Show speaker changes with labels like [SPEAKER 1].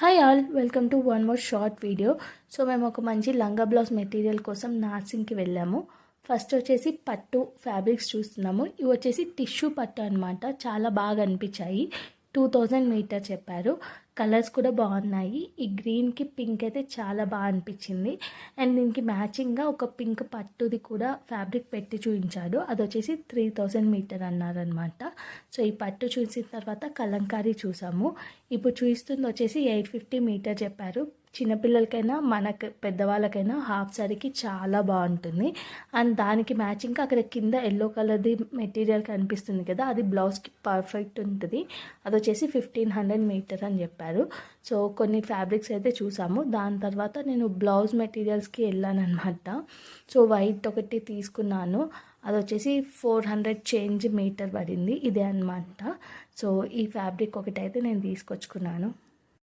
[SPEAKER 1] Hi all, welcome to one more short video. So మేము ఒక మంచి లంగా బ్లౌజ్ మెటీరియల్ కోసం నార్సింగ్కి వెళ్ళాము. ఫస్ట్ వచ్చేసి పట్టు ఫ్యాబ్రిక్స్ చూస్తున్నాము. ఇవి వచ్చేసి టిష్యూ పట్టు అనమాట. చాలా బాగా అనిపించాయి. 2000 మీటర్ చెప్పారు. కలర్స్ కూడా బాగున్నాయి. ఈ గ్రీన్కి పింక్ అయితే చాలా బాగా అనిపించింది. అండ్ దీనికి మ్యాచింగ్గా ఒక పింక్ పట్టుది కూడా ఫ్యాబ్రిక్ పెట్టి చూపించాడు. అది వచ్చేసి 3000 మీటర్ అన్నారనమాట. సో ఈ పట్టు చూసిన తర్వాత కలంకారీ చూసాము. ఇప్పుడు చూస్తుంది వచ్చేసి 850 మీటర్ చెప్పారు. చిన్నపిల్లలకైనా మనకు పెద్దవాళ్ళకైనా హాఫ్ సారీకి చాలా బాగుంటుంది. అండ్ దానికి మ్యాచింగ్గా అక్కడ కింద ఎల్లో కలర్ది మెటీరియల్ కనిపిస్తుంది కదా, అది బ్లౌజ్కి పర్ఫెక్ట్ ఉంటుంది. అది వచ్చేసి 1500 మీటర్ అని చెప్పారు. సో కొన్ని ఫ్యాబ్రిక్స్ అయితే చూసాము. దాని తర్వాత నేను బ్లౌజ్ మెటీరియల్స్కి వెళ్ళాను అనమాట. సో వైట్ ఒకటి తీసుకున్నాను. అది వచ్చేసి 400 చేంజ్ మీటర్ పడింది. ఇదే అనమాట. సో ఈ ఫ్యాబ్రిక్ ఒకటి అయితే నేను తీసుకొచ్చుకున్నాను.